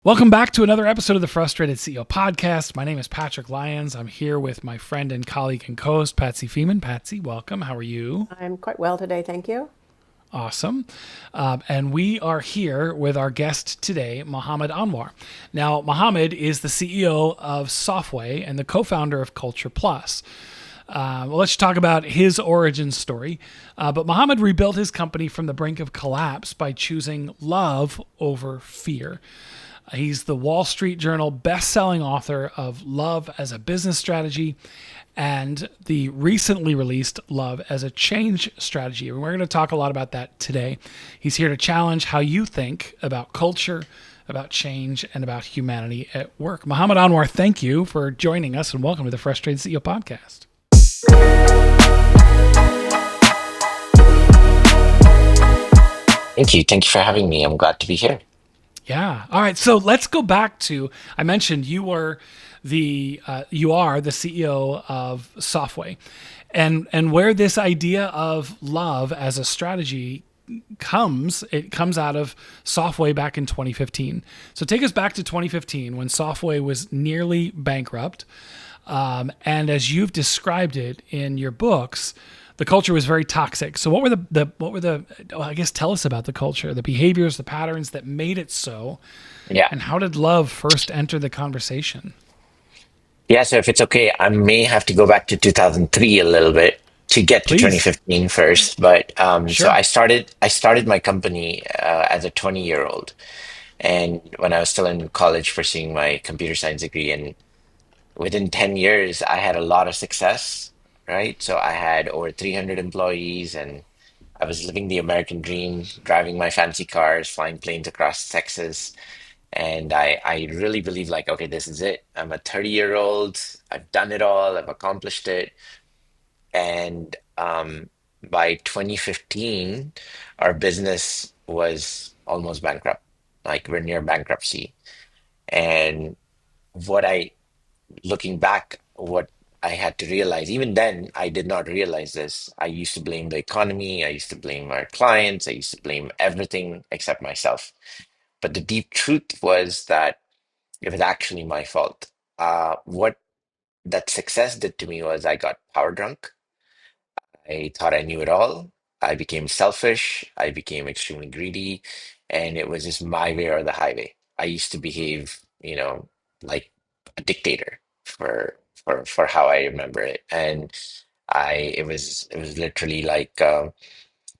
Welcome back to another episode of the Frustrated CEO podcast. My name is Patrick Lyons. I'm here with my friend and colleague and co-host Patsy Feeman. Patsy, welcome. How are you? I'm quite well today, thank you. Awesome. And we are here with our guest today, Mohammad Anwar. Now, Mohammad is the CEO of Softway and the co-founder of Culture Plus. Let's talk about his origin story. But Mohammad rebuilt his company from the brink of collapse by choosing love over fear. He's the Wall Street Journal best-selling author of Love as a Business Strategy and the recently released Love as a Change Strategy. And we're going to talk a lot about that today. He's here to challenge how you think about culture, about change, and about humanity at work. Mohammad Anwar, thank you for joining us and welcome to the Frustrated CEO podcast. Thank you. Thank you for having me. I'm glad to be here. Yeah. All right. So let's go back to, I mentioned you are the CEO of Softway, and where this idea of love as a strategy it comes out of Softway back in 2015. So take us back to 2015 when Softway was nearly bankrupt. And as you've described it in your books, the culture was very toxic. So I guess tell us about the culture, the behaviors, the patterns that made it so, Yeah. and how did love first enter the conversation? Yeah. So if it's okay, I may have to go back to 2003 a little bit to get to Please. 2015 first. But so Sure. I started my company as a 20-year-old, and when I was still in college pursuing my computer science degree, and within 10 years, I had a lot of success, right? So I had over 300 employees, and I was living the American dream, driving my fancy cars, flying planes across Texas. And I really believe like, okay, this is it. I'm a 30-year-old. I've done it all. I've accomplished it. And by 2015, our business was almost bankrupt. Like we're near bankruptcy. And what I, looking back, what I had to realize, even then, I did not realize this. I used to blame the economy. I used to blame our clients. I used to blame everything except myself. But the deep truth was that it was actually my fault. What that success did to me was I got power drunk. I thought I knew it all. I became selfish. I became extremely greedy, and it was just my way or the highway. I used to behave, like a dictator for how I remember it, and it was literally like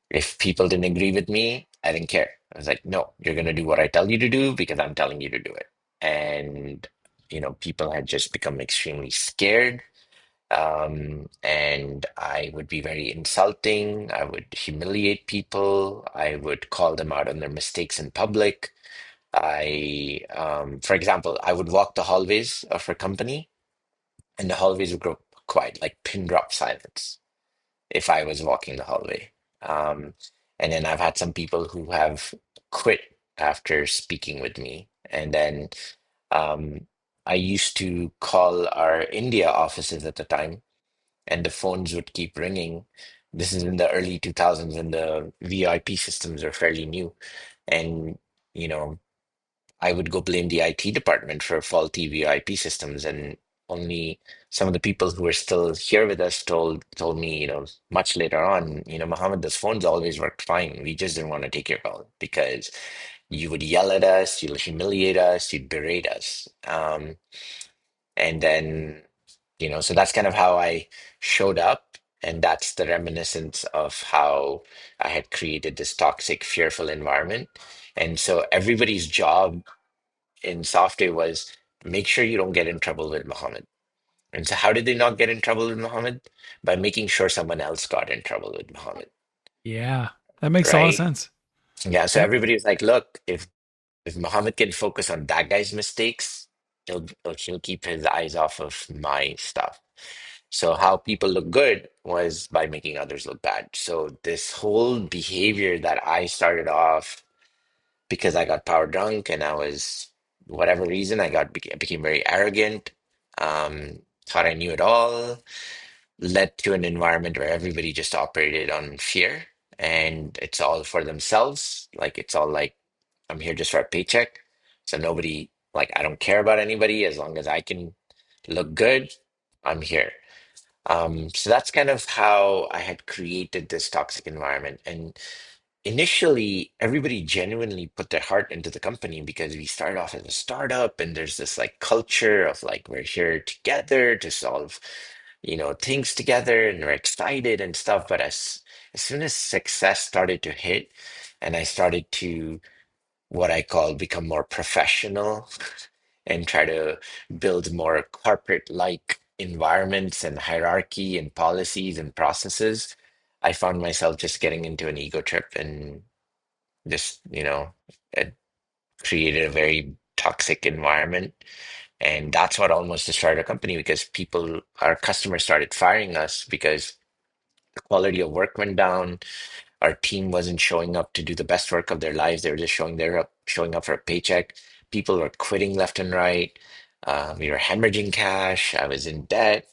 if people didn't agree with me, I didn't care. I was like, no, you're gonna do what I tell you to do because I'm telling you to do it. And people had just become extremely scared. And I would be very insulting. I would humiliate people. I would call them out on their mistakes in public. For example, I would walk the hallways of her company, and the hallways would go quiet, like pin drop silence if I was walking the hallway. Um, and then I've had some people who have quit after speaking with me. And then um, I used to call our India offices at the time, and the phones would keep ringing. This is in the early 2000s when the VIP systems are fairly new. And, you know, I would go blame the IT department for faulty VIP systems, and only some of the people who are still here with us told me, much later on, Mohammed, those phones always worked fine. We just didn't want to take your call because you would yell at us, you'd humiliate us, you'd berate us. And then, so that's kind of how I showed up. And that's the reminiscence of how I had created this toxic, fearful environment. And so everybody's job in software was make sure you don't get in trouble with Muhammad. And so how did they not get in trouble with Muhammad? By making sure someone else got in trouble with Muhammad, Yeah, that makes a lot of right? sense. Yeah, so Yep. everybody was like, look, if Muhammad can focus on that guy's mistakes, he'll keep his eyes off of my stuff. So how people look good was by making others look bad. So this whole behavior that I started off because I got power drunk and I was whatever reason became very arrogant, thought I knew it all, led to an environment where everybody just operated on fear and it's all for themselves. Like it's all like I'm here just for a paycheck. So nobody, like, I don't care about anybody as long as I can look good, I'm here. So that's kind of how I had created this toxic environment. And initially, everybody genuinely put their heart into the company because we started off as a startup, and there's this like culture of like we're here together to solve, things together, and we're excited and stuff. But as soon as success started to hit, and I started to what I call become more professional and try to build more corporate-like environments and hierarchy and policies and processes, I found myself just getting into an ego trip and just, it created a very toxic environment. And that's what almost destroyed our company because our customers started firing us because the quality of work went down. Our team wasn't showing up to do the best work of their lives. They were just showing up for a paycheck. People were quitting left and right. We were hemorrhaging cash. I was in debt.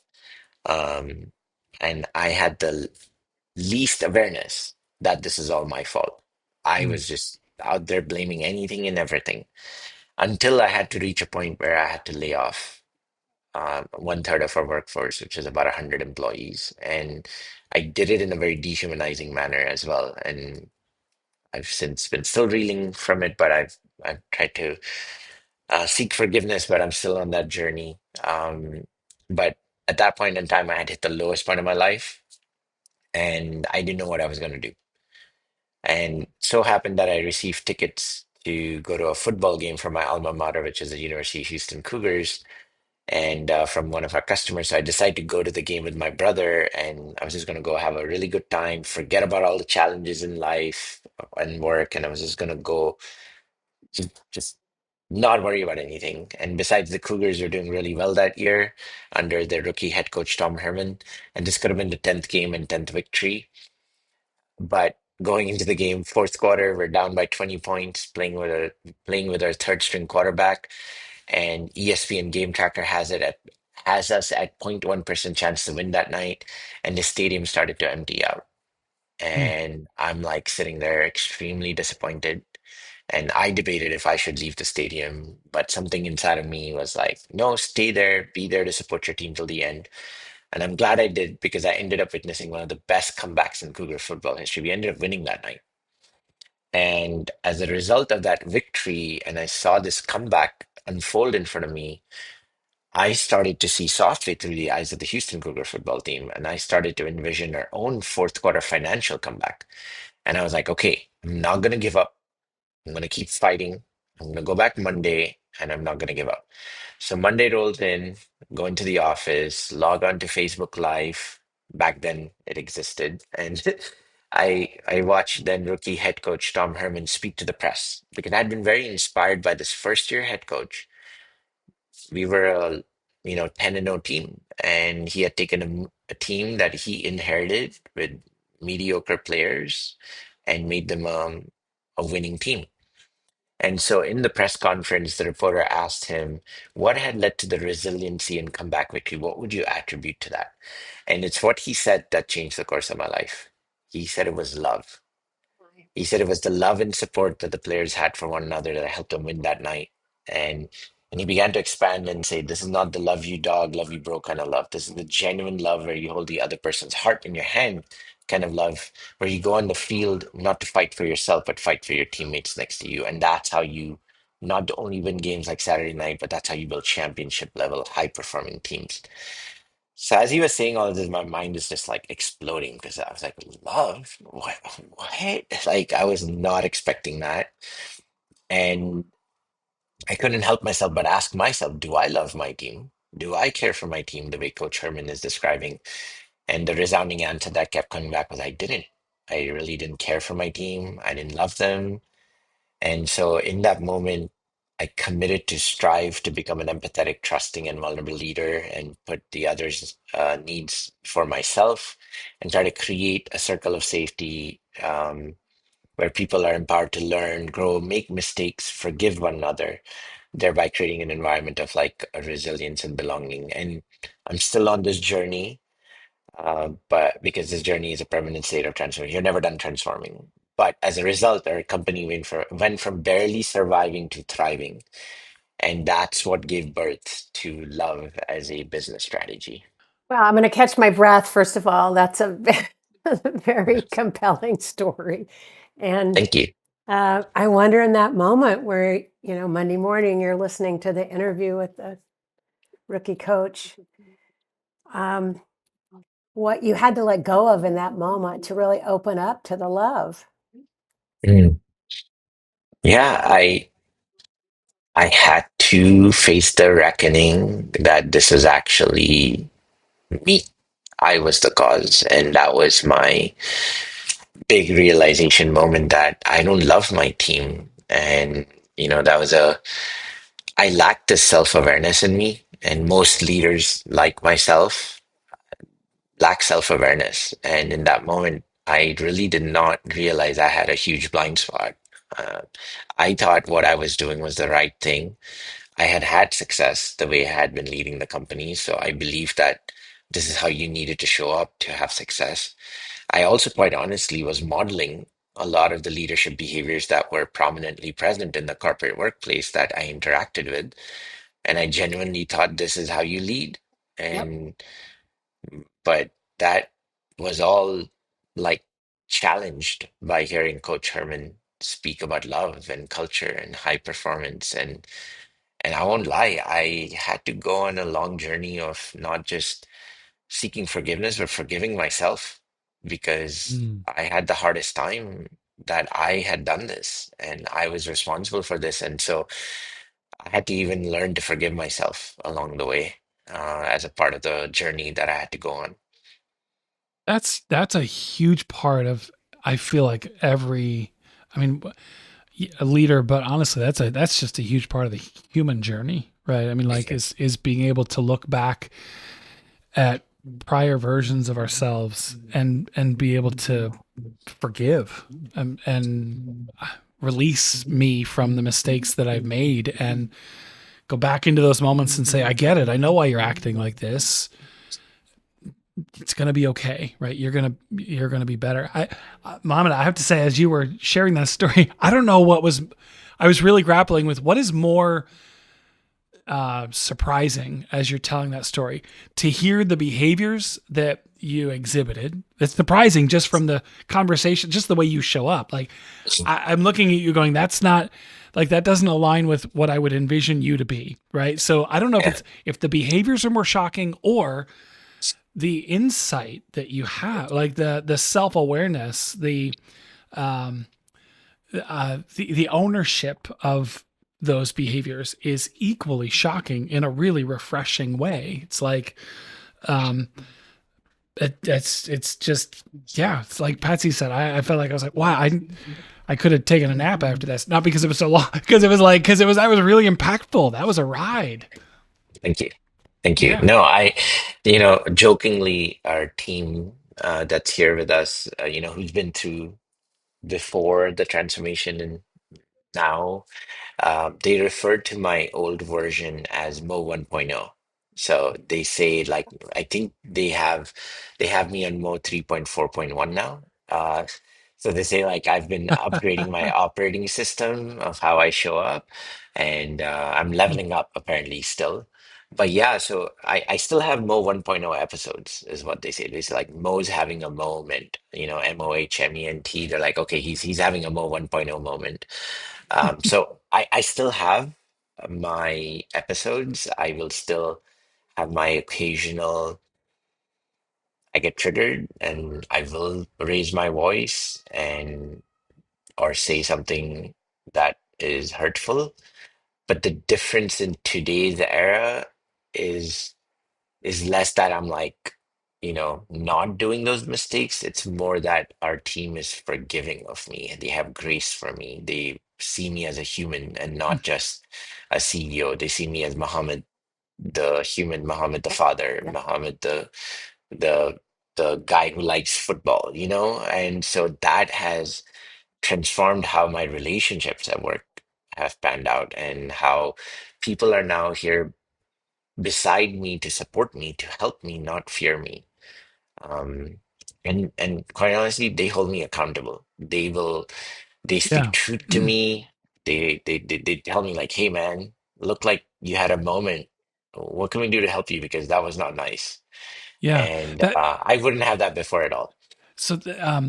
Um, and I had the least awareness that this is all my fault. I Mm, was just out there blaming anything and everything until I had to reach a point where I had to lay off one third of our workforce, which is about 100 employees. And I did it in a very dehumanizing manner as well. And I've since been still reeling from it, but I've tried to seek forgiveness, but I'm still on that journey. But at that point in time, I had hit the lowest point of my life, and I didn't know what I was going to do. And so happened that I received tickets to go to a football game for my alma mater, which is the University of Houston Cougars, and from one of our customers. So I decided to go to the game with my brother, and I was just going to go have a really good time, forget about all the challenges in life and work, and I was just going to go just not worry about anything. And besides, the Cougars were doing really well that year under their rookie head coach Tom Herman, and this could have been the 10th game and 10th victory. But going into the game, fourth quarter, we're down by 20 points, playing with our third string quarterback, and ESPN Game Tracker has us at 0.1% chance to win that night, and the stadium started to empty out. mm, And I'm like sitting there extremely disappointed. And I debated if I should leave the stadium, but something inside of me was like, no, stay there, be there to support your team till the end. And I'm glad I did because I ended up witnessing one of the best comebacks in Cougar football history. We ended up winning that night. And as a result of that victory, and I saw this comeback unfold in front of me, I started to see Softway through the eyes of the Houston Cougar football team. And I started to envision our own fourth quarter financial comeback. And I was like, okay, I'm not going to give up. I'm going to keep fighting. I'm going to go back Monday and I'm not going to give up. So Monday rolls in, go into the office, log on to Facebook Live. Back then it existed. And I watched then rookie head coach Tom Herman speak to the press because I'd been very inspired by this first year head coach. We were a 10 and 0 team, and he had taken a team that he inherited with mediocre players and made them a winning team. And so in the press conference, the reporter asked him what had led to the resiliency and comeback victory. What would you attribute to that? And it's what he said that changed the course of my life. He said it was love. He said it was the love and support that the players had for one another that helped them win that night. And and he began to expand and say, this is not the love you dog, love you bro kind of love. This is the genuine love where you hold the other person's heart in your hand kind of love, where you go on the field not to fight for yourself, but fight for your teammates next to you. And that's how you not only win games like Saturday night, but that's how you build championship level, high performing teams. So as he was saying all of this, my mind is just like exploding because I was like, love? What? What? Like I was not expecting that. And I couldn't help myself but ask myself, do I love my team? Do I care for my team the way Coach Herman is describing? And the resounding answer that kept coming back was I didn't. I really didn't care for my team. I didn't love them. And so in that moment, I committed to strive to become an empathetic, trusting, and vulnerable leader and put the others' needs for myself and try to create a circle of safety where people are empowered to learn, grow, make mistakes, forgive one another, thereby creating an environment of like a resilience and belonging. And I'm still on this journey, but because this journey is a permanent state of transformation, you're never done transforming. But as a result, our company went from barely surviving to thriving. And that's what gave birth to Love as a business strategy. Well, I'm going to catch my breath. First of all, that's a very compelling story. And Thank you. I wonder in that moment where, Monday morning you're listening to the interview with the rookie coach, um, what you had to let go of in that moment to really open up to the love. Mm. Yeah, I had to face the reckoning that this is actually me. I was the cause, and that was my big realization moment that I don't love my team. And, that was I lacked this self-awareness in me, and most leaders like myself lack self-awareness. And in that moment, I really did not realize I had a huge blind spot. Uh, I thought what I was doing was the right thing. I had had success the way I had been leading the company, so I believed that this is how you needed to show up to have success. I also, quite honestly, was modeling a lot of the leadership behaviors that were prominently present in the corporate workplace that I interacted with. And I genuinely thought this is how you lead. Yep. And, but that was all like challenged by hearing Coach Herman speak about love and culture and high performance. And I won't lie, I had to go on a long journey of not just seeking forgiveness, but forgiving myself because Mm. I had the hardest time that I had done this and I was responsible for this. And so I had to even learn to forgive myself along the way as a part of the journey that I had to go on. That's a huge part of, I feel like, every, I mean, a leader, but honestly, that's just a huge part of the human journey, right? I mean, like, Mhm. is being able to look back at prior versions of ourselves and be able to forgive and release me from the mistakes that I've made and go back into those moments and say, I get it. I know why you're acting like this. It's going to be okay, right? You're going to be better. Mohammed, I have to say, as you were sharing that story, I don't know what was, I was really grappling with what is more surprising as you're telling that story to hear the behaviors that you exhibited. It's surprising just from the conversation, just the way you show up. Like, I'm looking at you going, that's not, like, that doesn't align with what I would envision you to be, right? So I don't know if Yeah. it's, if the behaviors are more shocking or the insight that you have, like the self awareness, the ownership of those behaviors is equally shocking in a really refreshing way. It's like, um, it's just, yeah. It's like Patsy said. I felt like I was like, wow, I could have taken a nap after this, not because it was so long, because it was like, because it was, I was really impactful. That was a ride. Thank you. Thank you. Yeah. No, jokingly, our team that's here with us, who's been through before the transformation and now, they refer to my old version as Mo 1.0. So they say like I think they have me on Mo 3.4.1 now. So they say like I've been upgrading my operating system of how I show up, and I'm leveling up apparently still. But yeah, so I still have Mo 1.0 episodes, is what they say. They say like Mo's having a moment, Mohment. They're like, okay, he's having a Mo 1.0 moment. So I still have my episodes. I will still have my occasional, I get triggered and I will raise my voice and or say something that is hurtful. But the difference in today's era is less that I'm like, not doing those mistakes. It's more that our team is forgiving of me and they have grace for me. They see me as a human and not just a CEO. They see me as Muhammad, the human, Muhammad the father, Yep. Muhammad the the guy who likes football. And so that has transformed how my relationships at work have panned out and how people are now here beside me to support me, to help me, not fear me. Um, And quite honestly, they hold me accountable. They speak Yeah. truth to me. They tell me like, hey man, look like you had a moment. What can we do to help you? Because that was not nice. Yeah. And That I wouldn't have that before at all.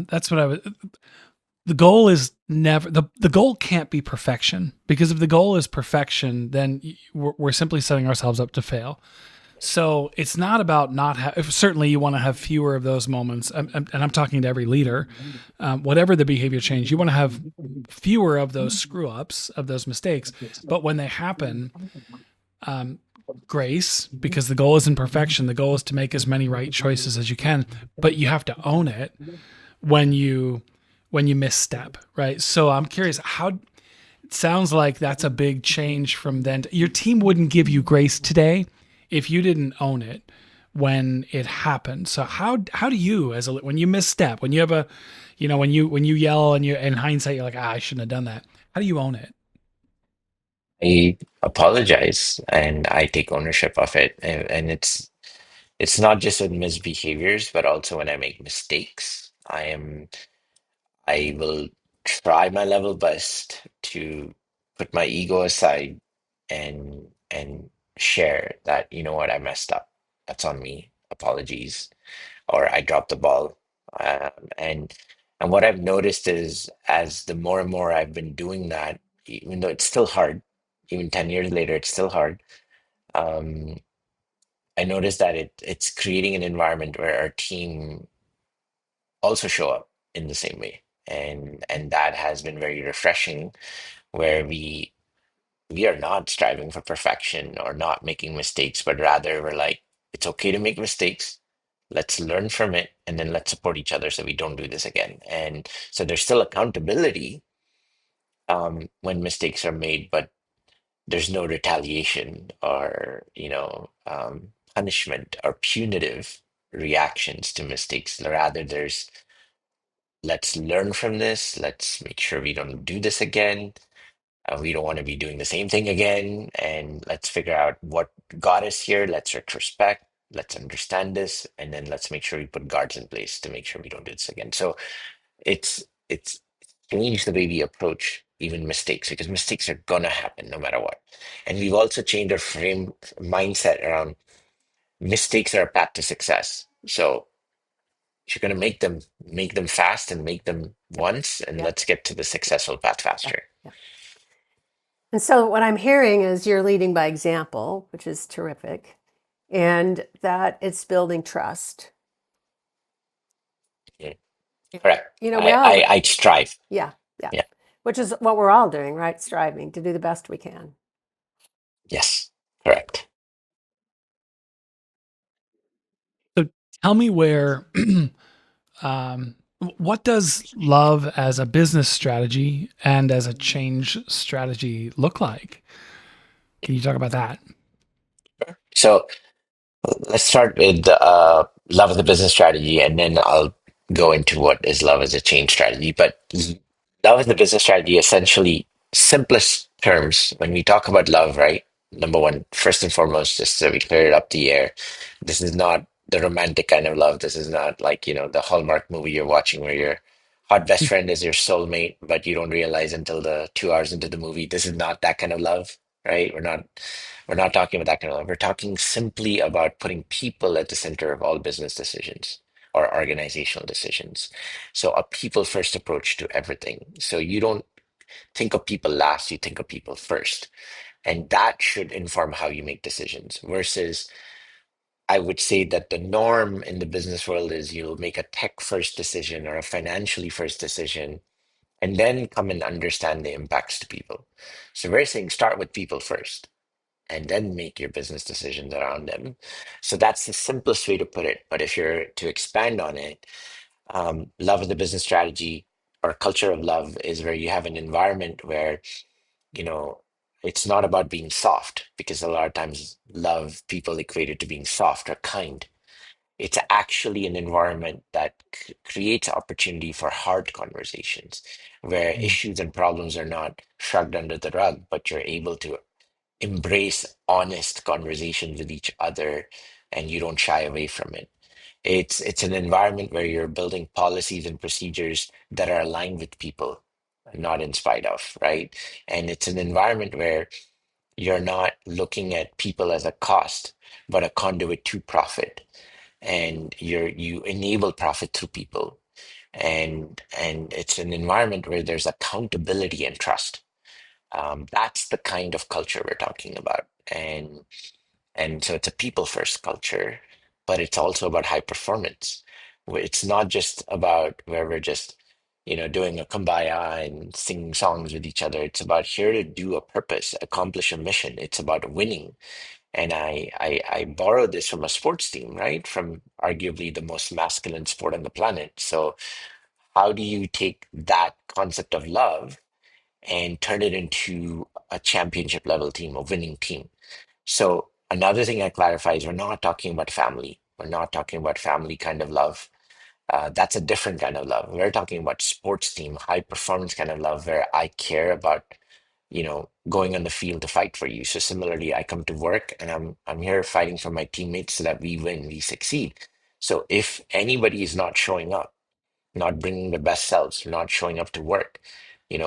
that's what I was. The goal is never the goal can't be perfection, because if the goal is perfection, then we're simply setting ourselves up to fail. So it's not about not certainly you want to have fewer of those moments, and I'm talking to every leader. Whatever the behavior change, you want to have fewer of those screw ups, of those mistakes. But when they happen, um, grace, because the goal isn't perfection. The goal is to make as many right choices as you can, but you have to own it when you misstep, right? So I'm curious, how it sounds like that's a big change from then. Your team wouldn't give you grace today if you didn't own it when it happened. So how do you, as a, when you misstep, when you have a, when you yell and you in hindsight you're like, I shouldn't have done that. How do you own it? I apologize and I take ownership of it. And it's not just with misbehaviors, but also when I make mistakes. I will try my level best to put my ego aside and share that, you know what, I messed up. That's on me. Apologies. Or I dropped the ball. Um, and and what I've noticed is as the more and more I've been doing that, even though it's still hard, even 10 years later, it's still hard. Um, I noticed that it's creating an environment where our team also show up in the same way. And that has been very refreshing, where we are not striving for perfection or not making mistakes, but rather we're like, it's okay to make mistakes. Let's learn from it and then let's support each other so we don't do this again. And so there's still accountability when mistakes are made, but there's no retaliation or, punishment or punitive reactions to mistakes. Rather, there's let's learn from this. Let's make sure we don't do this again. We don't want to be doing the same thing again. And let's figure out what got us here. Let's retrospect. Let's understand this. And then let's make sure we put guards in place to make sure we don't do this again. So it's changed the way we approach even mistakes, because mistakes are gonna happen no matter what. And we've also changed our frame mindset around mistakes are a path to success. So if you're gonna make them fast and make them Yep. once, and Yep. let's get to the successful path Yep. faster. Yep. And so what I'm hearing is you're leading by example, which is terrific, and that it's building trust. Mm, correct. We I, all, I I strive. yeah, yeah, Yeah. which is what we're all doing, right? Striving to do the best we can. Yes. Correct. So tell me where what does love as a business strategy and as a change strategy look like? Can you talk about that? So let's start with love as a business strategy, and then I'll go into what is love as a change strategy. But love as a business strategy, essentially, simplest terms, when we talk about love, right? Number one, first and foremost, just so we clear it up the air, this is not the romantic kind of love. This is not like, the Hallmark movie you're watching where your hot best friend is your soulmate, but you don't realize until the 2 hours into the movie. This is not that kind of love, right? We're not talking about that kind of love. We're talking simply about putting people at the center of all business decisions or organizational decisions. So a people first approach to everything. So you don't think of people last, you think of people first. And that should inform how you make decisions versus I would say that the norm in the business world is you'll make a tech first decision or a financially first decision and then come and understand the impacts to people. So we're saying start with people first and then make your business decisions around them. So that's the simplest way to put it. But if you're to expand on it, love as a business strategy or culture of love is where you have an environment where, you know, it's not about being soft, because a lot of times love people equate it to being soft or kind. It's actually an environment that creates opportunity for hard conversations where issues and problems are not shrugged under the rug, but you're able to embrace honest conversations with each other and you don't shy away from it. It's an environment where you're building policies and procedures that are aligned with people, not in spite of, right? And it's an environment where you're not looking at people as a cost, but a conduit to profit. And you enable profit through people. And it's an environment where there's accountability and trust. That's the kind of culture we're talking about. And so it's a people first culture, but it's also about high performance. It's not just about where we're just, doing a kumbaya and singing songs with each other. It's about here to do a purpose, accomplish a mission. It's about winning. And I borrowed this from a sports team, right? From arguably the most masculine sport on the planet. So how do you take that concept of love and turn it into a championship level team, a winning team? So another thing I clarify is we're not talking about family. We're not talking about family kind of love. That's a different kind of love. We're talking about sports team, high performance kind of love where I care about, going on the field to fight for you. So similarly, I come to work and I'm here fighting for my teammates so that we win, we succeed. So if anybody is not showing up, not bringing the best selves, not showing up to work,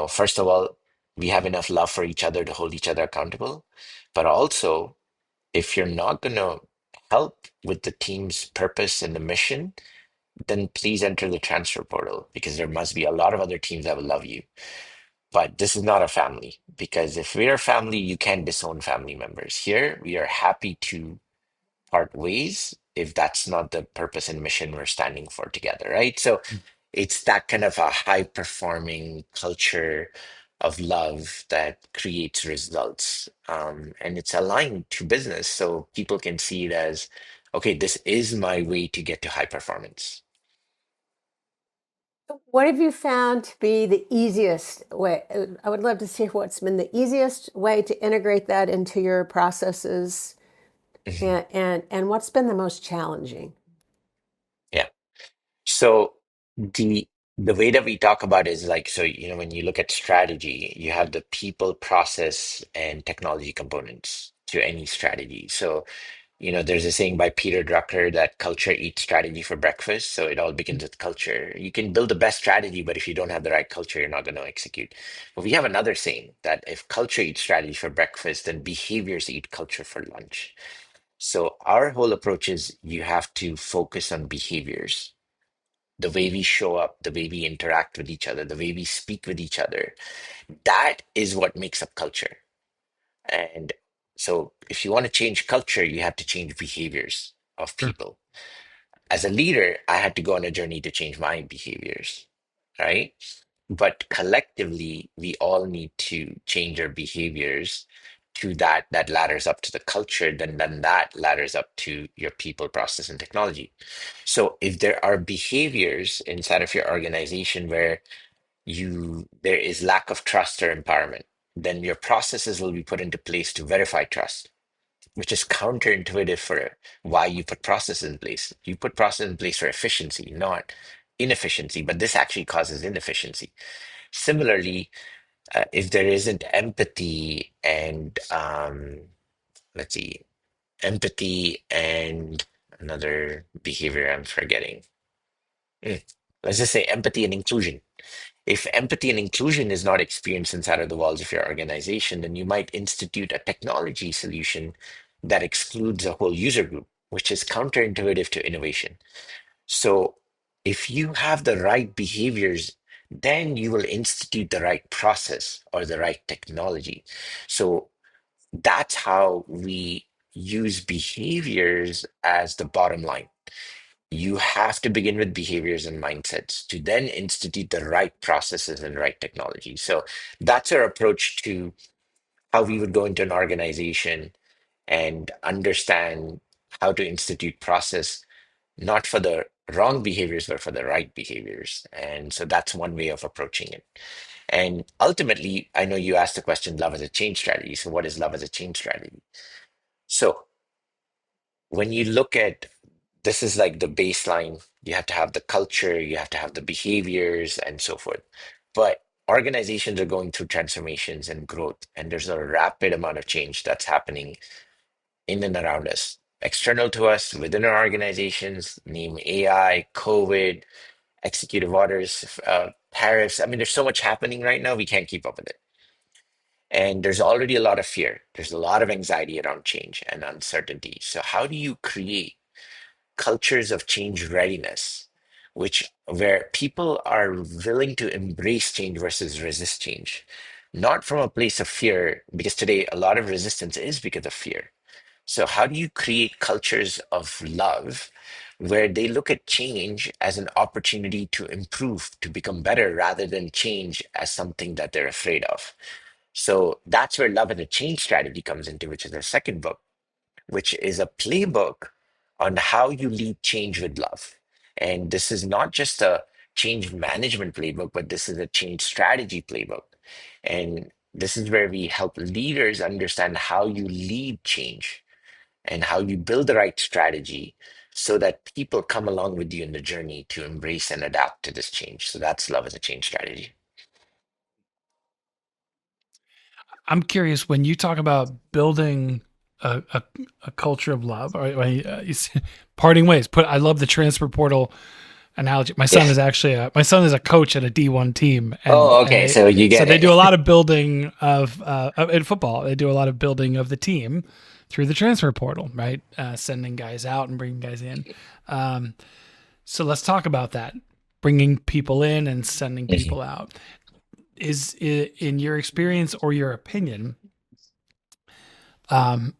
first of all, we have enough love for each other to hold each other accountable. But also, if you're not going to help with the team's purpose and the mission, then please enter the transfer portal because there must be a lot of other teams that will love you. But this is not a family because if we're a family, you can't disown family members. Here, we are happy to part ways if that's not the purpose and mission we're standing for together, right? So it's that kind of a high performing culture of love that creates results. And it's aligned to business. So people can see it as, okay, this is my way to get to high performance. What have you found to be the easiest way? I would love to see what's been the easiest way to integrate that into your processes, Mhm. and what's been the most challenging. Yeah. So the the way that we talk about is like, so when you look at strategy, you have the people, process, and technology components to any strategy. So there's a saying by Peter Drucker that culture eats strategy for breakfast. So it all begins with culture. You can build the best strategy, but if you don't have the right culture, you're not going to execute. But we have another saying that if culture eats strategy for breakfast, then behaviors eat culture for lunch. So our whole approach is you have to focus on behaviors, the way we show up, the way we interact with each other, the way we speak with each other. That is what makes up culture. And so if you want to change culture, you have to change behaviors of Sure. people. As a leader, I had to go on a journey to change my behaviors, right? But collectively, we all need to change our behaviors to that ladders up to the culture, then that ladders up to your people, process, and technology. So if there are behaviors inside of your organization where there is lack of trust or empowerment, then your processes will be put into place to verify trust, which is counterintuitive for why you put process in place. You put process in place for efficiency, not inefficiency, but this actually causes inefficiency. Similarly, if there isn't empathy and let's see, empathy and another behavior I'm forgetting. Mm. Let's just say empathy and inclusion. If empathy and inclusion is not experienced inside of the walls of your organization, then you might institute a technology solution that excludes a whole user group, which is counterintuitive to innovation. So, if you have the right behaviors, then you will institute the right process or the right technology. So, that's how we use behaviors as the bottom line. You have to begin with behaviors and mindsets to then institute the right processes and right technology. So that's our approach to how we would go into an organization and understand how to institute process, not for the wrong behaviors, but for the right behaviors. And so that's one way of approaching it. And ultimately, I know you asked the question, love as a change strategy. So what is love as a change strategy? So when you look at this is like the baseline. You have to have the culture, you have to have the behaviors, and so forth. But organizations are going through transformations and growth, and there's a rapid amount of change that's happening in and around us. external to us within our organizations, name AI, COVID, executive orders, tariffs. I mean, there's so much happening right now, we can't keep up with it. And there's already a lot of fear. There's a lot of anxiety around change and uncertainty. So, how do you create cultures of change readiness, which where people are willing to embrace change versus resist change, not from a place of fear, because today a lot of resistance is because of fear. So, how do you create cultures of love where they look at change as an opportunity to improve, to become better, rather than change as something that they're afraid of? So, that's where Love and the Change Strategy comes into, which is the second book, which is a playbook on how you lead change with love. And this is not just a change management playbook, but this is a change strategy playbook. And this is where we help leaders understand how you lead change and how you build the right strategy so that people come along with you in the journey to embrace and adapt to this change. So that's Love as a Change Strategy. I'm curious when you talk about building a culture of love, or parting ways. I love the transfer portal analogy. Yeah. My son is a coach at a D1 team, and Oh, and okay. they So you so get they do it. a lot of building in football. They do a lot of building of the team through the transfer portal, right? Sending guys out and bringing guys in. Um, so let's talk about that. Bringing people in and sending Mhm. people out. In your experience or your opinion, um,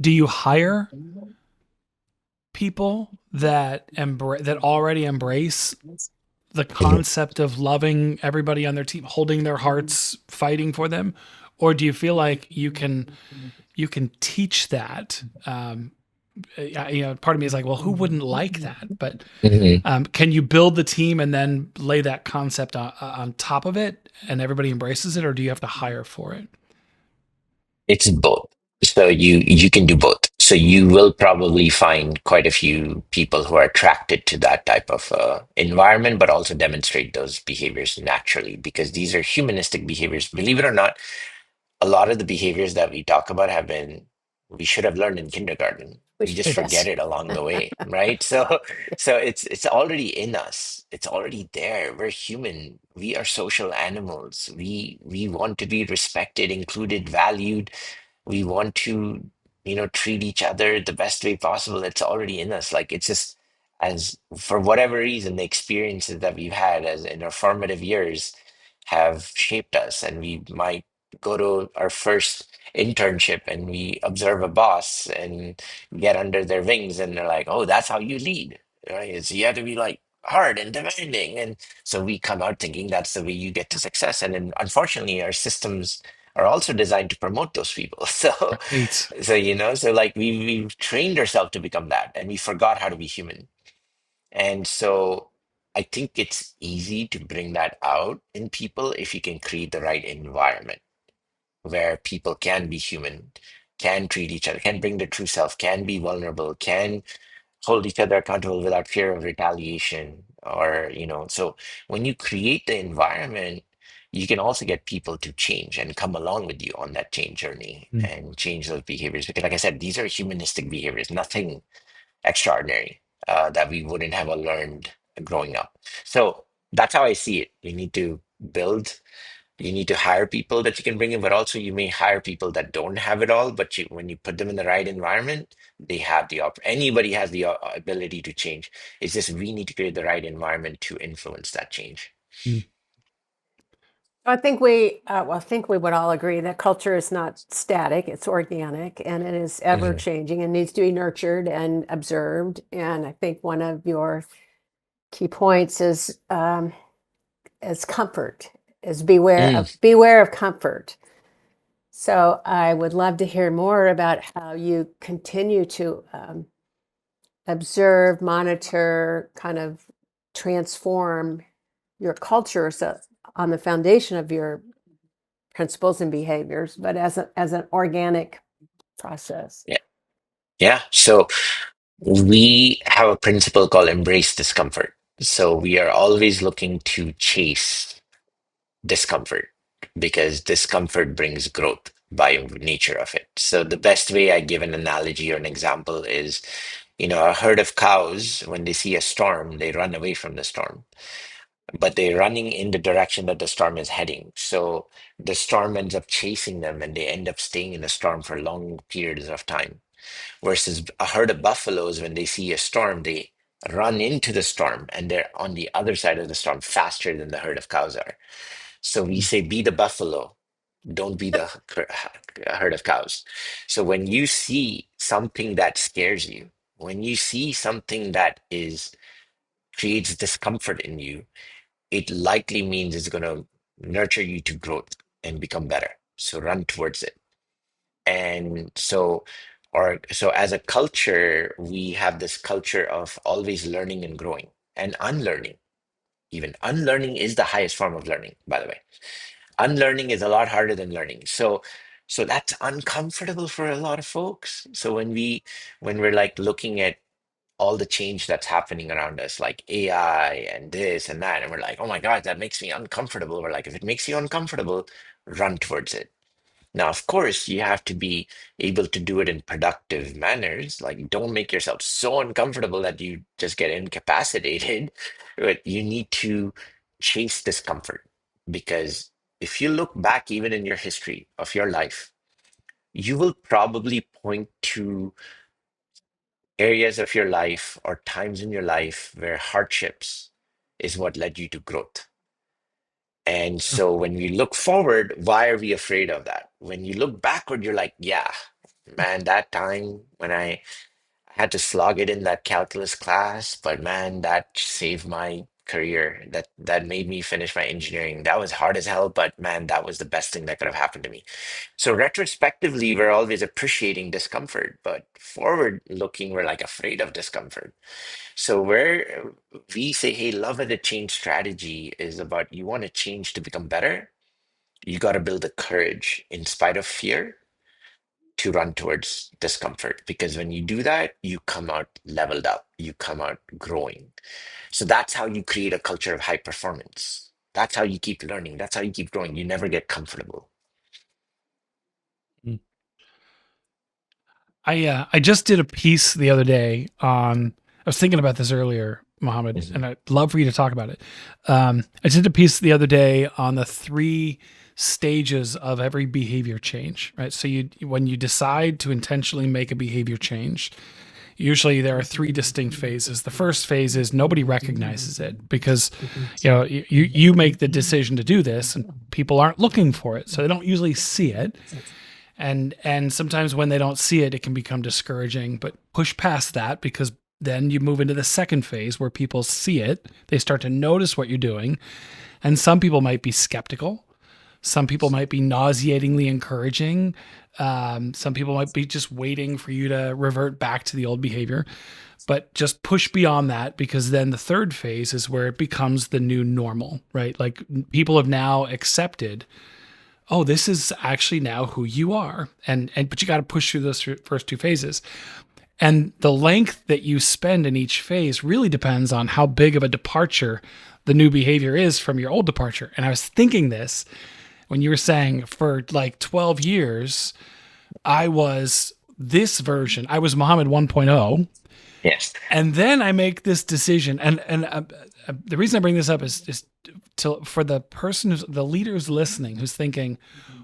do you hire people that already embrace the Mhm. concept of loving everybody on their team, holding their hearts, fighting for them, or do you feel like you can teach that? Part of me is like, well, who wouldn't like that? But Mhm. can you build the team and then lay that concept on top of it, and everybody embraces it, or do you have to hire for it? It's both. So you can do both. So you will probably find quite a few people who are attracted to that type of environment, but also demonstrate those behaviors naturally because these are humanistic behaviors. Believe it or not, a lot of the behaviors that we talk about we should have learned in kindergarten. We We just forget yes. it along the way, right? So it's already in us. It's already there. We're human. We are social animals. We want to be respected, included, valued. We want to, treat each other the best way possible. It's already in us. Like it's just as for whatever reason, the experiences that we've had as in our formative years have shaped us, and we might go to our first internship and we observe a boss and get under their wings and they're like, oh, that's how you lead, right? It's you have to be like hard and demanding. And so we come out thinking that's the way you get to success. And then unfortunately our systems are also designed to promote those people. So Right. so like we've trained ourselves to become that and we forgot how to be human. And so I think it's easy to bring that out in people if you can create the right environment where people can be human, can treat each other, can bring their true self, can be vulnerable, can hold each other accountable without fear of retaliation. So when you create the environment, you can also get people to change and come along with you on that change journey Mm. and change those behaviors. Because, like I said, these are humanistic behaviors, nothing extraordinary that we wouldn't have learned growing up. So that's how I see it. You need to hire people that you can bring in, but also you may hire people that don't have it all. But when you put them in the right environment, they have anybody has the ability to change. It's just we need to create the right environment to influence that change. Mm. I think we would all agree that culture is not static; it's organic, and it is ever Mhm. changing and needs to be nurtured and observed. And I think one of your key points is comfort, is Mm. beware of comfort. So I would love to hear more about how you continue to observe, monitor, kind of transform your culture so on the foundation of your principles and behaviors, but as an organic process. Yeah. Yeah. So we have a principle called embrace discomfort. So we are always looking to chase discomfort because discomfort brings growth. by nature of it. So the best way I give an analogy or an example is, a herd of cows, when they see a storm, they run away from the storm, but they're running in the direction that the storm is heading. So the storm ends up chasing them and they end up staying in the storm for long periods of time. Versus a herd of buffaloes, when they see a storm, they run into the storm and they're on the other side of the storm faster than the herd of cows are. So we say, be the buffalo, don't be the herd of cows. So when you see something that scares you, when you see something that is creates discomfort in you, it likely means it's going to nurture you to growth and become better. So run towards it. And so as a culture, we have this culture of always learning and growing and unlearning. Even unlearning is the highest form of learning, by the way. Unlearning is a lot harder than learning. So that's uncomfortable for a lot of folks. So when we're like looking at all the change that's happening around us, like AI and this and that, and we're like, oh my God, that makes me uncomfortable. We're like, if it makes you uncomfortable, run towards it. Now, of course, you have to be able to do it in productive manners. Like, don't make yourself so uncomfortable that you just get incapacitated. But you need to chase discomfort because if you look back, even in your history of your life, you will probably point to areas of your life or times in your life where hardships is what led you to growth. And Sure. so when we look forward, why are we afraid of that? When you look backward, you're like, yeah, man, that time when I had to slog it in that calculus class, but man, that saved my career. That made me finish my engineering. That was hard as hell, but man, that was the best thing that could have happened to me. So retrospectively, we're always appreciating discomfort, but forward looking, we're like afraid of discomfort. So where we say, hey, love at a change strategy is about you want to change to become better. You got to build the courage in spite of fear to run towards discomfort. Because when you do that, you come out leveled up, you come out growing. So that's how you create a culture of high performance. That's how you keep learning. That's how you keep growing. You never get comfortable. Mm. I just did a piece the other day on. I was thinking about this earlier, Mohammed, Mhm. and I'd love for you to talk about it. I did a piece the other day on the three stages of every behavior change. Right, so when you decide to intentionally make a behavior change, usually there are three distinct phases. The first phase is nobody recognizes it because you make the decision to do this and people aren't looking for it, so they don't usually see it. And sometimes when they don't see it, it can become discouraging, but push past that because then you move into the second phase where people see it, they start to notice what you're doing, and some people might be skeptical, some people might be nauseatingly encouraging, some people might be just waiting for you to revert back to the old behavior, but just push beyond that because then the third phase is where it becomes the new normal, right? Like people have now accepted, oh, this is actually now who you are. And but you got to push through those first two phases. And the length that you spend in each phase really depends on how big of a departure the new behavior is from your old departure. And I was thinking this when you were saying for like 12 years, I was this version, I was Muhammad 1.0. Yes. And then I make this decision. And the reason I bring this up is for the person the leader who's listening, who's thinking,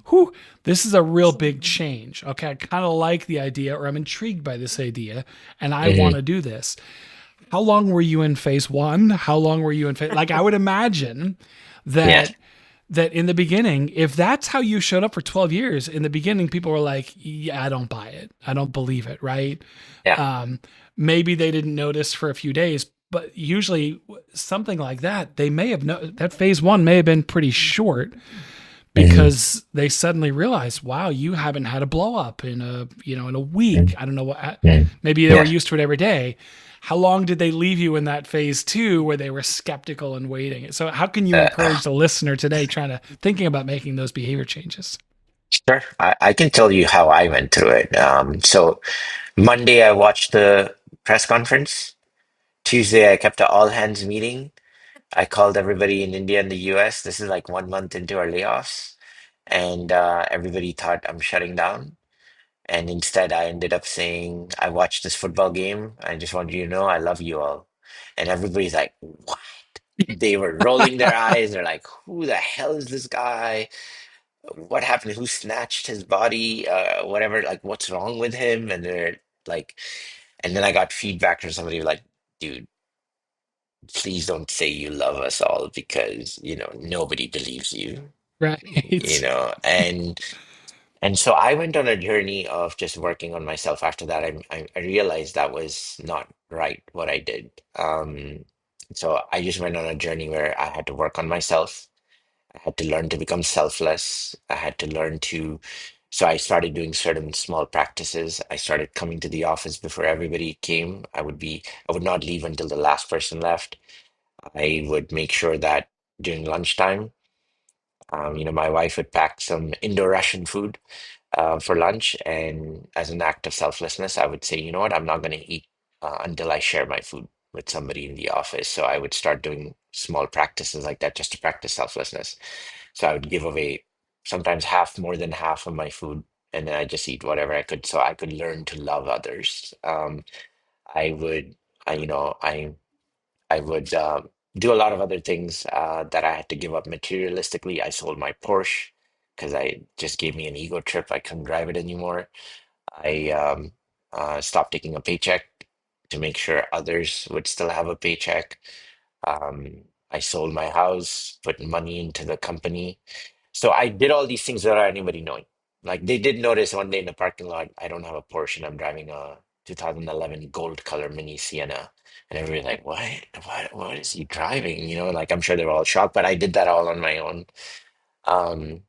whew, this is a real big change. Okay, I kind of like the idea, or I'm intrigued by this idea, and I want Hmm. to do this. How long were you in phase one? How long were you in phase? Like, I would imagine Yes. that in the beginning, if that's how you showed up for 12 years, in the beginning, people were like, yeah, I don't buy it. I don't believe it, right? Yeah. Um, Maybe they didn't notice for a few days, but usually something like that, they may have that phase one may have been pretty short Hmm. because they suddenly realized, wow, you haven't had a blow up in a week. I don't know what, maybe they were Yeah. used to it every day. How long did they leave you in that phase two where they were skeptical and waiting? So how can you Uh, encourage the listener today thinking about making those behavior changes? sure. I can tell you how I went through it. So Monday, I watched the press conference. Tuesday, I kept an all hands meeting. I called everybody in India and the US. This is like 1 month into our layoffs. And everybody thought I'm shutting down. And instead, I ended up saying, I watched this football game. I just want you to know I love you all. And everybody's like, what? They were rolling their eyes. They're like, who the hell is this guy? What happened? Who snatched his body? Whatever, like, what's wrong with him? And they're like, and then I got feedback from somebody like, dude, please don't say you love us all because, nobody believes you, Right. and so I went on a journey of just working on myself. After that, I realized that was not right what I did. So I just went on a journey where I had to work on myself. I had to learn to become selfless. I had to learn to, so I started doing certain small practices. I started coming to the office before everybody came. I would not leave until the last person left. I would make sure that during lunchtime, my wife would pack some Indo-Russian food for lunch, and as an act of selflessness, I would say, you know what, I'm not going to eat until I share my food with somebody in the office. So I would start doing small practices like that just to practice selflessness. So I would give away sometimes half, more than half of my food, and then I just eat whatever I could, so I could learn to love others. I would, I, you know, I would do a lot of other things that I had to give up materialistically. I sold my Porsche because I just gave me an ego trip. I couldn't drive it anymore. I stopped taking a paycheck to make sure others would still have a paycheck. I sold my house, put money into the company. So I did all these things without anybody knowing. Like they did notice one day in the parking lot, I don't have a Porsche and I'm driving a 2011 gold color mini Sienna. And everybody's like, what is he driving? Like I'm sure they were all shocked, but I did that all on my own. Um,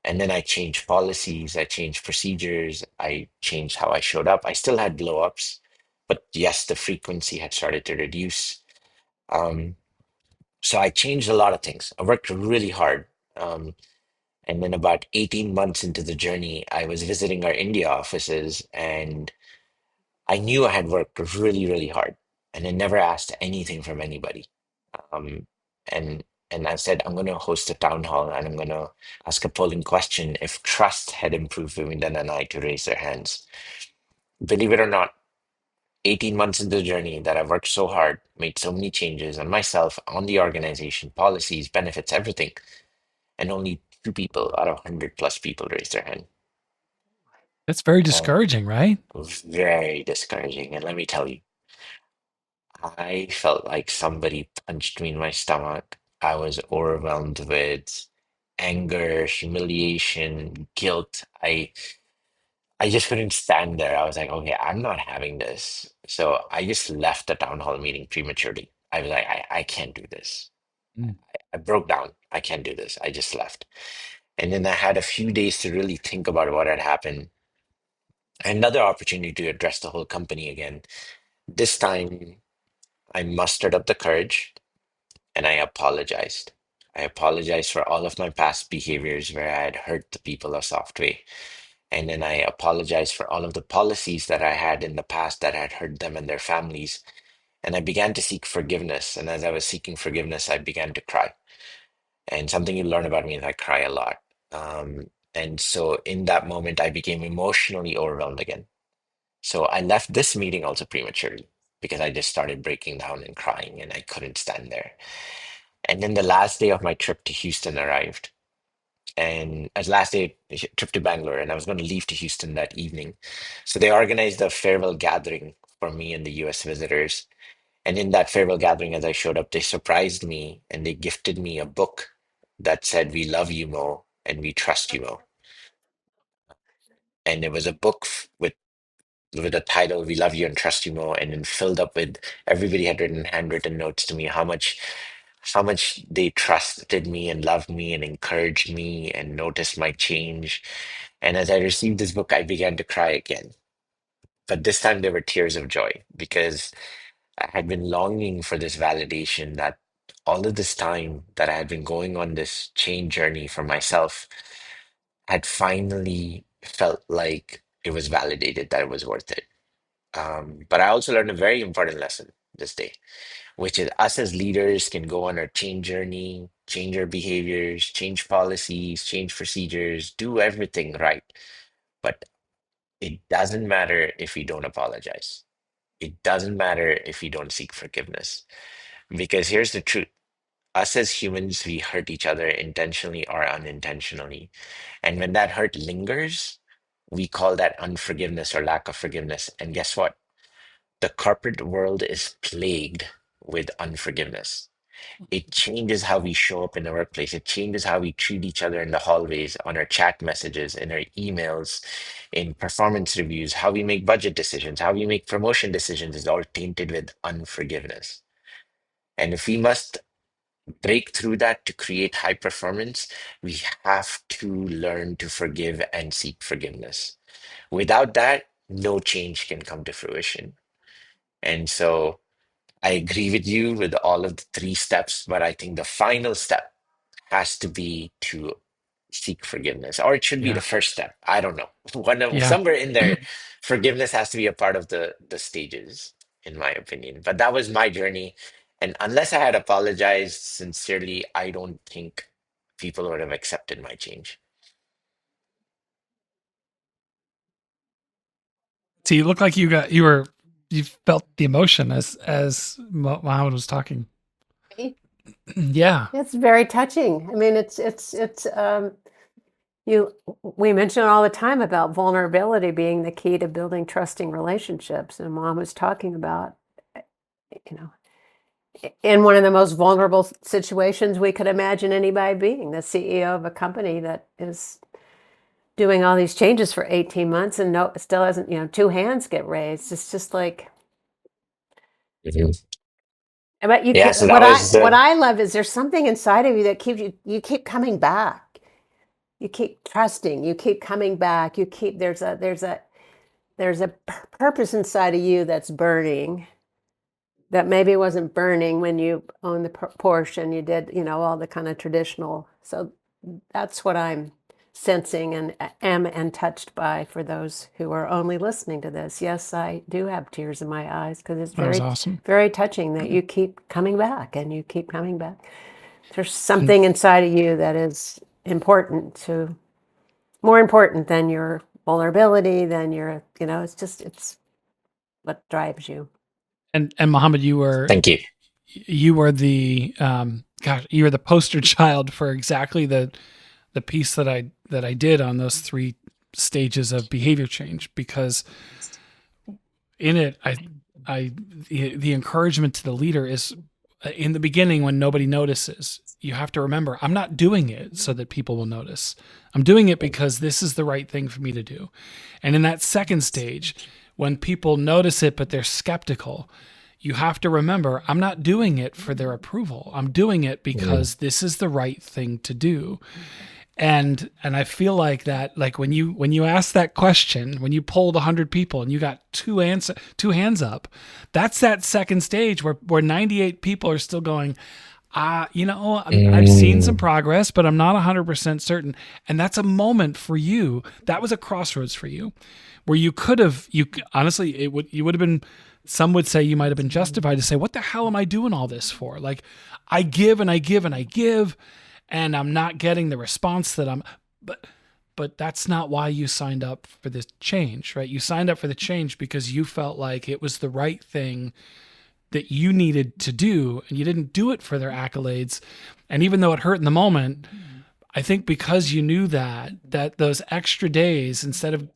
and then I changed policies, I changed procedures, I changed how I showed up. I still had blow ups, but yes, the frequency had started to reduce. Um, so I changed a lot of things. I worked really hard. And then about 18 months into the journey, I was visiting our India offices and I knew I had worked really, really hard and I never asked anything from anybody. Um, and and I said, I'm going to host a town hall and I'm going to ask a polling question if trust had improved between them and I to raise their hands. Believe it or not, 18 months into the journey that I've worked so hard, made so many changes on myself, on the organization, policies, benefits, everything, and only two people out of 100 plus people raised their hand. That's very Uh, discouraging, right? Very discouraging. And let me tell you, I felt like somebody punched me in my stomach. I was overwhelmed with anger, humiliation, guilt. I just couldn't stand there. I was like, okay, I'm not having this. So I just left the town hall meeting prematurely. I was like, I can't do this. Mm. I broke down. I can't do this. I just left. And then I had a few days to really think about what had happened. Another opportunity to address the whole company again. This time, I mustered up the courage and I apologized. I apologized for all of my past behaviors where I had hurt the people of Softway. And then I apologized for all of the policies that I had in the past that had hurt them and their families. And I began to seek forgiveness. And as I was seeking forgiveness, I began to cry. And something you learn about me is I cry a lot. And so in that moment, I became emotionally overwhelmed again. So I left this meeting also prematurely because I just started breaking down and crying and I couldn't stand there. And then the last day of my trip to Houston arrived. And as last day trip to Bangalore, and I was going to leave to Houston that evening. So they organized a farewell gathering for me and the US visitors. And in that farewell gathering, as I showed up, they surprised me and they gifted me a book that said, "We love you, Mo, and we trust you, Mo." And it was a book with the title "We Love You and Trust You More," and then filled up with everybody had written handwritten notes to me how much they trusted me and loved me and encouraged me and noticed my change. And as I received this book, I began to cry again. But this time there were tears of joy because I had been longing for this validation that all of this time that I had been going on this change journey for myself had finally felt like it was validated that it was worth it. But I also learned a very important lesson this day, which is us as leaders can go on our change journey, change our behaviors, change policies, change procedures, do everything right. But it doesn't matter if we don't apologize. It doesn't matter if we don't seek forgiveness. Because here's the truth. Us as humans, we hurt each other intentionally or unintentionally. And when that hurt lingers, we call that unforgiveness or lack of forgiveness. And guess what? The corporate world is plagued with unforgiveness. It changes how we show up in the workplace. It changes how we treat each other in the hallways, on our chat messages, in our emails, in performance reviews, how we make budget decisions, how we make promotion decisions is all tainted with unforgiveness. And if we must break through that to create high performance, we have to learn to forgive and seek forgiveness. Without that, no change can come to fruition. And so I agree with you with all of the three steps, but I think the final step has to be to seek forgiveness, or it should be the Yeah. first step. I don't know. Yeah. Somewhere in there, forgiveness has to be a part of the stages, in my opinion. But that was my journey, and unless I had apologized sincerely, I don't think people would have accepted my change. So you look like you felt the emotion as Mohammed was talking. Yeah. It's very touching. I mean, you we mention all the time about vulnerability being the key to building trusting relationships, and Mom was talking about, you know, in one of the most vulnerable situations we could imagine anybody being, the CEO of a company that is doing all these changes for 18 months and no, still hasn't, two hands get raised. It's just like, Mhm. but you Yeah, can, so that was what the I love is there's something inside of you that keeps you keep coming back. You keep trusting, you keep coming back. You keep, there's a purpose inside of you that's burning that maybe wasn't burning when you owned the Porsche and you did, all the kind of traditional. So that's what I'm sensing and am and touched by for those who are only listening to this. Yes, I do have tears in my eyes because it's That was very, awesome. very touching that you keep coming back and you keep coming back. There's And something inside of you that is more important than your vulnerability, than your, it's what drives you. and Mohammed, thank you. you were the you were the poster child for exactly the piece that I did on those three stages of behavior change, because in it I the encouragement to the leader is in the beginning when nobody notices. You have to remember, I'm not doing it so that people will notice. I'm doing it because this is the right thing for me to do. And in that second stage, when people notice it but they're skeptical, you have to remember, I'm not doing it for their approval. I'm doing it Mhm. because this is the right thing to do. And I feel like that, like when you asked that question, when you polled 100 people and you got two hands up, that's that second stage where 98 people are still going, I've seen some Mm. progress, but I'm not 100% certain. And that's a moment for you. That was a crossroads for you, where you could have, honestly, you would have been, some would say you might have been justified to say, what the hell am I doing all this for? Like, I give and I give and I give, and I'm not getting the response that but that's not why you signed up for this change, right? You signed up for the change because you felt like it was the right thing that you needed to do, and you didn't do it for their accolades. And even though it hurt in the moment, I think because you knew that those extra days, instead of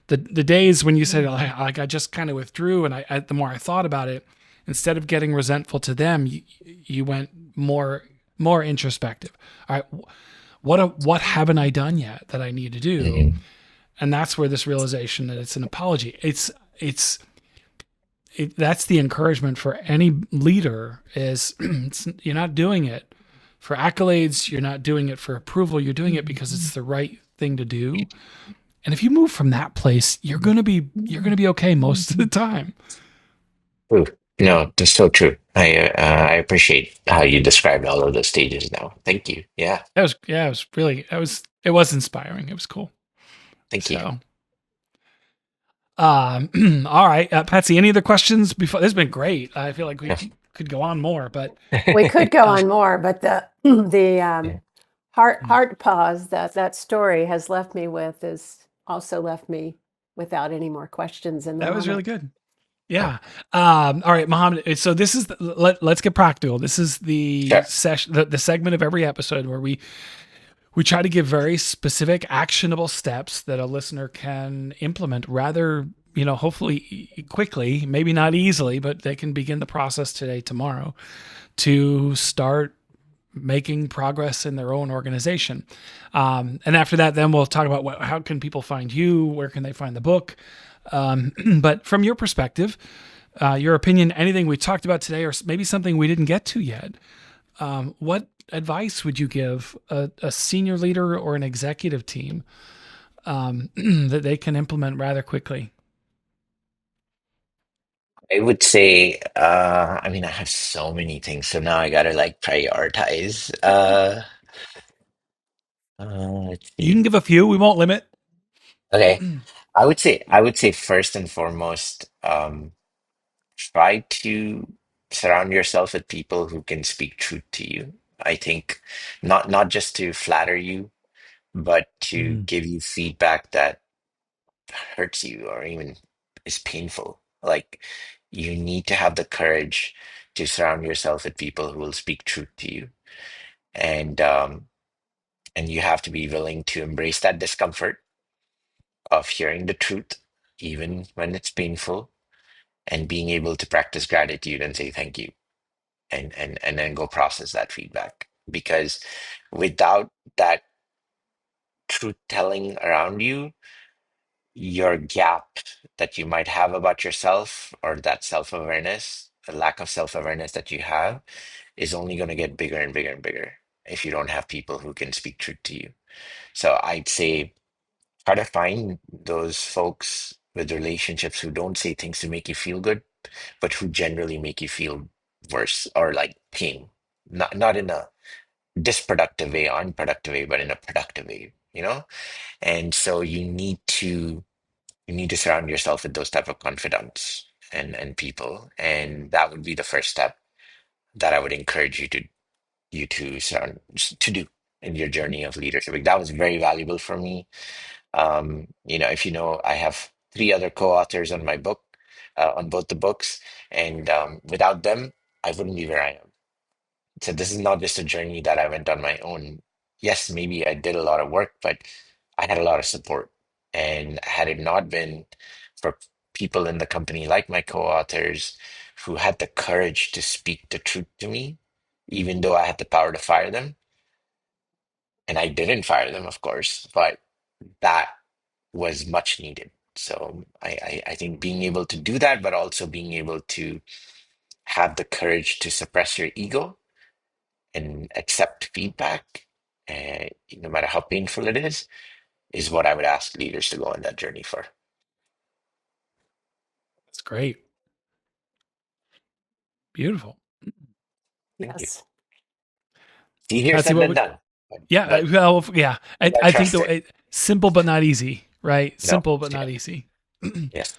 the days when you said, like I just kind of withdrew, and the more I thought about it, instead of getting resentful to them, you went more introspective. All right, what haven't I done yet that I need to do? Mhm. And that's where this realization that it's an apology. That's the encouragement for any leader is you're not doing it for accolades. You're not doing it for approval. You're doing it because it's the right thing to do. And if you move from that place, you're going to be okay most of the time. True. No, that's so true. I appreciate how you described all of those stages now. Thank you. Yeah, It was inspiring. It was cool. thank you. So, All right, Patsy. Any other questions before? This has been great. I feel like we could go on more, but We could go uh, on more, but the Yeah. heart pause that story has left me with is also left me without any more questions in the that was really moment. good. Oh, Yeah. All right, Mohammed. So this is let's get practical. This is the sure. session, the segment of every episode where we try to give very specific, actionable steps that a listener can implement rather, hopefully quickly, maybe not easily, but they can begin the process today, tomorrow, to start making progress in their own organization. And after that, then we'll talk about how can people find you, where can they find the book. But from your perspective, your opinion, anything we talked about today, or maybe something we didn't get to yet, what advice would you give a senior leader or an executive team that they can implement rather quickly? I would say, I mean, I have so many things, so now I gotta like prioritize. Let's You can see. give a few. We won't limit. Okay, I would say first and foremost, try to surround yourself with people who can speak truth to you. I think not just to flatter you, but to Mm, give you feedback that hurts you or even is painful. Like you need to have the courage to surround yourself with people who will speak truth to you. And and you have to be willing to embrace that discomfort of hearing the truth, even when it's painful, and being able to practice gratitude and say thank you and then go process that feedback. Because without that truth telling around you, your gap that you might have about yourself or that self-awareness, the lack of self-awareness that you have is only going to get bigger and bigger and bigger if you don't have people who can speak truth to you. So I'd say try to find those folks with relationships who don't say things to make you feel good, but who generally make you feel worse or like pain. Not in a disproductive way, unproductive way, but in a productive way, you know? And so you need to surround yourself with those type of confidants and people. And that would be the first step that I would encourage you to surround to do in your journey of leadership. Like, that was very valuable for me. If you know, I have three other co-authors on my book, on both the books, and without them, I wouldn't be where I am. So this is not just a journey that I went on my own. Yes, maybe I did a lot of work, but I had a lot of support. And had it not been for people in the company, like my co-authors, who had the courage to speak the truth to me, even though I had the power to fire them, and I didn't fire them, of course, but that was much needed. So I think being able to do that, but also being able to have the courage to suppress your ego and accept feedback, no matter how painful it is what I would ask leaders to go on that journey for. that's great. Beautiful. Thank you. Yes. Easier Patsy, said what than would, done, yeah, but well, yeah. I, I I think trust it. simple but not easy, right? No, Simple but yeah, not easy. yes,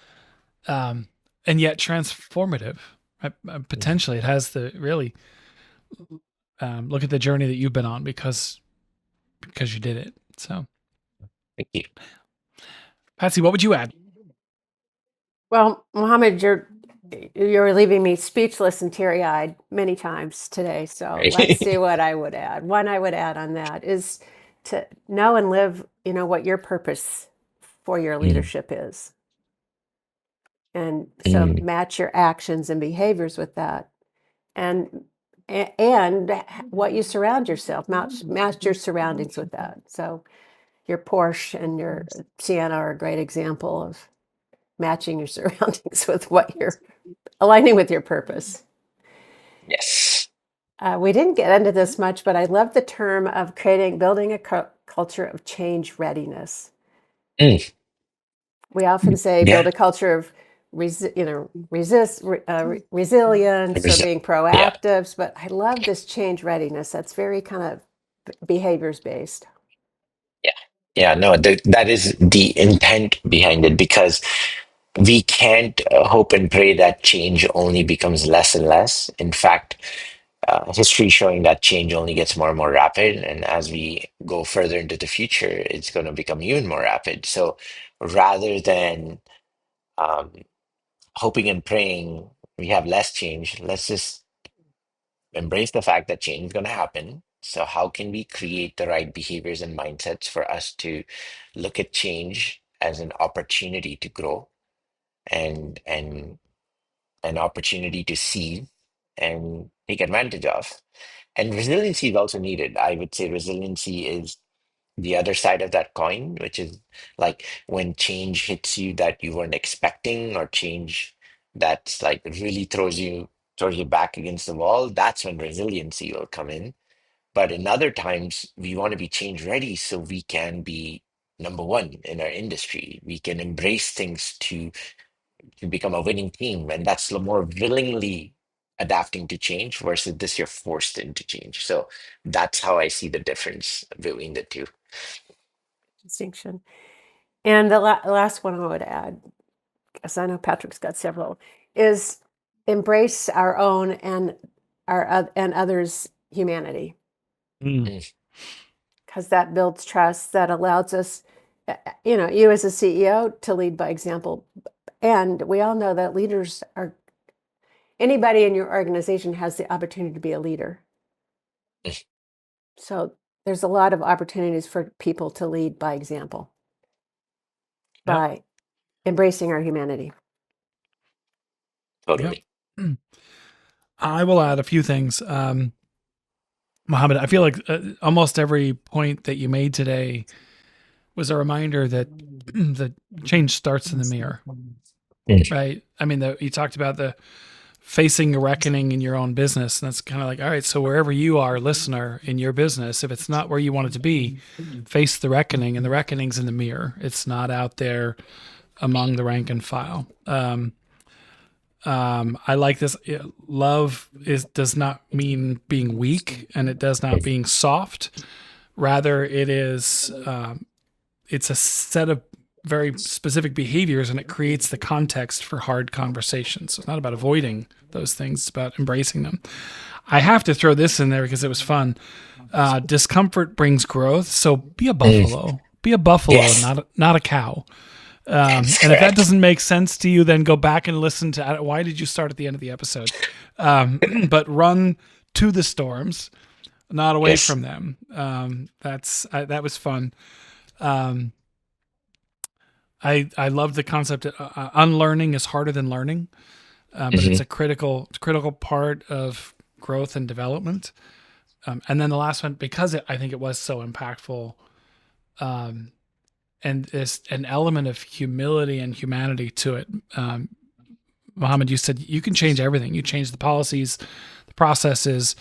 um, and yet transformative. Right? mhm, Potentially, it has the really look at the journey that you've been on because you did it. So, thank you. Patsy, what would you add? Well, Mohammed, you're leaving me speechless and teary-eyed many times today. So let's see Right. what I would add. One I would add on that is to know and live, what your purpose for your Mm, leadership is. And so mm, match your actions and behaviors with that. And and what you surround yourself, match your surroundings with that. So your Porsche and your Sienna are a great example of matching your surroundings with what you're aligning with your purpose. yes. We didn't get into this much, but I love the term of building a culture of change readiness. Mm, We often say build yeah. a culture of resilience or being Yeah. proactive, but I love this change readiness. That's very kind of behaviors based. Yeah. Yeah. No, that is the intent behind it because we can't hope and pray that change only becomes less and less. In fact, history showing that change only gets more and more rapid. And as we go further into the future, it's going to become even more rapid. So rather than um, hoping and praying we have less change, let's just embrace the fact that change is going to happen. So how can we create the right behaviors and mindsets for us to look at change as an opportunity to grow and an opportunity to see and take advantage of. And resiliency is also needed. I would say resiliency is the other side of that coin, which is like when change hits you that you weren't expecting, or change that's like really throws you back against the wall. That's when resiliency will come in. But in other times, we want to be change ready so we can be number one in our industry. We can embrace things to become a winning team, and that's the more willingly adapting to change versus this you're forced into change. So that's how I see the difference between the two. Distinction. And the last one I would add, because I know Patrick's got several, is embrace our own and and others' humanity, Mm. Mm. because that builds trust, that allows us, you as a CEO to lead by example. And we all know that leaders are, anybody in your organization has the opportunity to be a leader. Mm. So there's a lot of opportunities for people to lead by example, Yep. by embracing our humanity. Yep. Totally. I will add a few things. Mohammed, I feel like almost every point that you made today was a reminder that the change starts in the mirror, Mm. right? I mean, you talked about the facing a reckoning in your own business. And that's kind of like, all right, so wherever you are, listener, in your business, if it's not where you want it to be, face the reckoning. And the reckoning's in the mirror. It's not out there among the rank and file. I like this. Love does not mean being weak, and it does not being soft. Rather, it is it's a set of very specific behaviors, and it creates the context for hard conversations. So it's not about avoiding those things; it's about embracing them. I have to throw this in there because it was fun. Discomfort brings growth. So be a Mm. buffalo. Be a buffalo, Yes, not a cow. that's And if that correct. doesn't make sense to you, then go back and listen to why did you start at the end of the episode? But run to the storms, not away Yes. from them. That was fun. Um, I love the concept that unlearning is harder than learning, but it's Hmm. a critical part of growth and development. And then the last one, because I think it was so impactful, um, and there's an element of humility and humanity to it. Mohammed, you said you can change everything. You change the policies, the processes,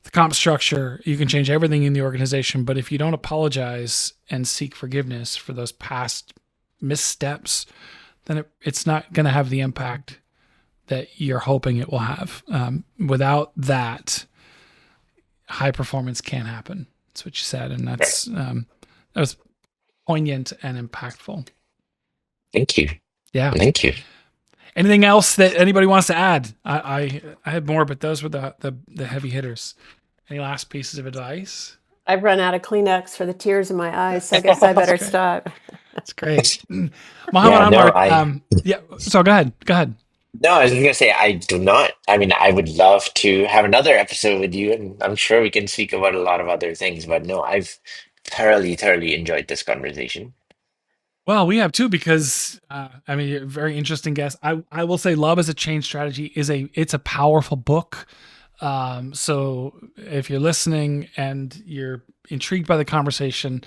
the comp structure. You can change everything in the organization. But if you don't apologize and seek forgiveness for those past missteps, then it's not going to have the impact that you're hoping it will have. Without that, high performance can't happen. That's what you said, and Right. that was poignant and impactful. Thank you. Yeah. Thank you. Anything else that anybody wants to add? I had more, but those were the heavy hitters. Any last pieces of advice? I've run out of Kleenex for the tears in my eyes, so I guess I That's better great. stop. That's great. Mohammed Yeah, no, Anwar. Yeah. So go ahead. Go ahead. no, I was just gonna say I do not. I mean, I would love to have another episode with you, and I'm sure we can speak about a lot of other things, but no, I've thoroughly enjoyed this conversation. Well, we have two because I mean, you're a very interesting guest. I will say, Love as a Change Strategy it's a powerful book. So if you're listening and you're intrigued by the conversation,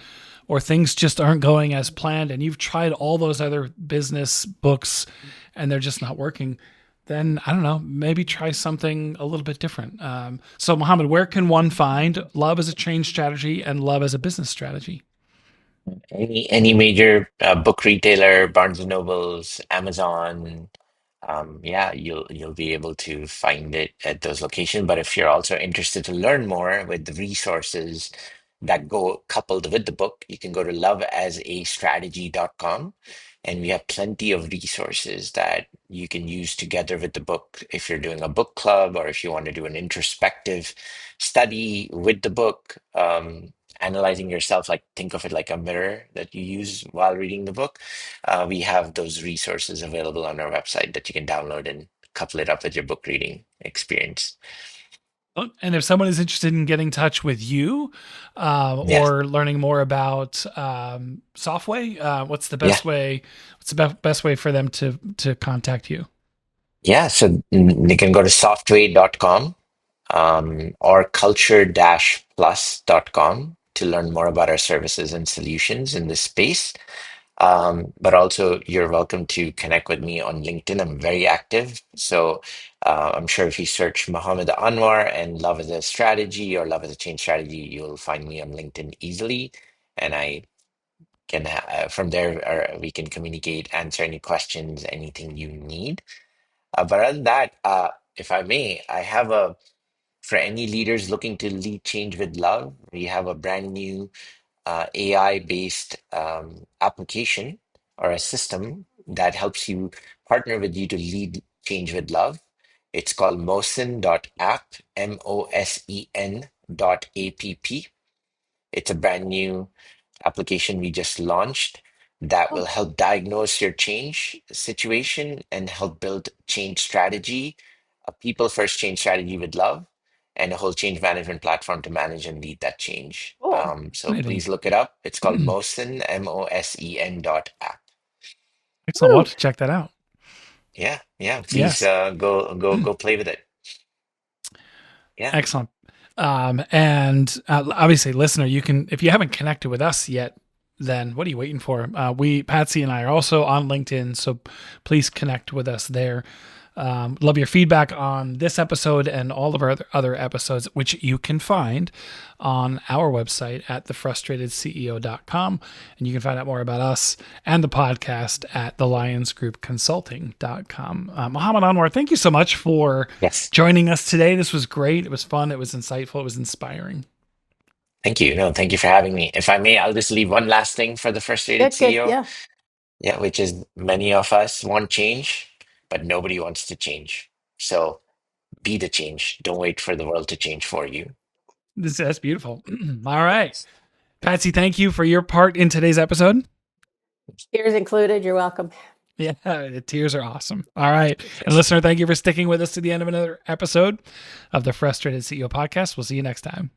or things just aren't going as planned, and you've tried all those other business books and they're just not working, then I don't know, maybe try something a little bit different. So, Mohammed, where can one find Love as a Change Strategy and Love as a Business Strategy? Any major book retailer, Barnes and Nobles, Amazon, yeah, you'll be able to find it at those locations. But if you're also interested to learn more with the resources that go coupled with the book, you can go to loveasastrategy.com. And we have plenty of resources that you can use together with the book if you're doing a book club or if you want to do an introspective study with the book, analyzing yourself, like think of it like a mirror that you use while reading the book. We have those resources available on our website that you can download and couple it up with your book reading experience. And if someone is interested in getting in touch with you Yeah, or learning more about Softway, what's the yeah, best way? What's the best way for them to contact you? yeah. So they can go to softway.com or culture-plus.com to learn more about our services and solutions in this space. But also, you're welcome to connect with me on LinkedIn. I'm very active. So I'm sure if you search Mohammad Anwar and Love as a Strategy or Love as a Change Strategy, you'll find me on LinkedIn easily. And I can, from there, we can communicate, answer any questions, anything you need. But other than that, if I may, for any leaders looking to lead change with love, we have a brand new AI-based application or a system that helps you partner with you to lead change with love. It's called Mosen.app, Mosen.app. It's a brand new application we just launched that will Oh, help diagnose your change situation and help build change strategy, a people first change strategy with love, and a whole change management platform to manage and lead that change. cool. So Fascinating. please look it up. It's called Mosen, Mosen.app. Excellent. We'll Woo. have to check that out. Yeah, yeah. Please Yes. go play with it. Yeah. Excellent. And obviously, listener, you can, if you haven't connected with us yet, then what are you waiting for? Patsy and I are also on LinkedIn, so please connect with us there. Love your feedback on this episode and all of our other episodes, which you can find on our website at thefrustratedceo.com. And you can find out more about us and the podcast at thelionsgroupconsulting.com. Mohammad Anwar, thank you so much for Yes. joining us today. This was great. It was fun. It was insightful. It was inspiring. Thank you. No, thank you for having me. If I may, I'll just leave one last thing for the frustrated Good, good. CEO. Yeah. Yeah, which is many of us want change, but nobody wants to change. So be the change. Don't wait for the world to change for you. That's beautiful. All right. Patsy, thank you for your part in today's episode. Ears included. You're welcome. Yeah, the tears are awesome. All right. And Yes. listener, thank you for sticking with us to the end of another episode of the Frustrated CEO podcast. We'll see you next time.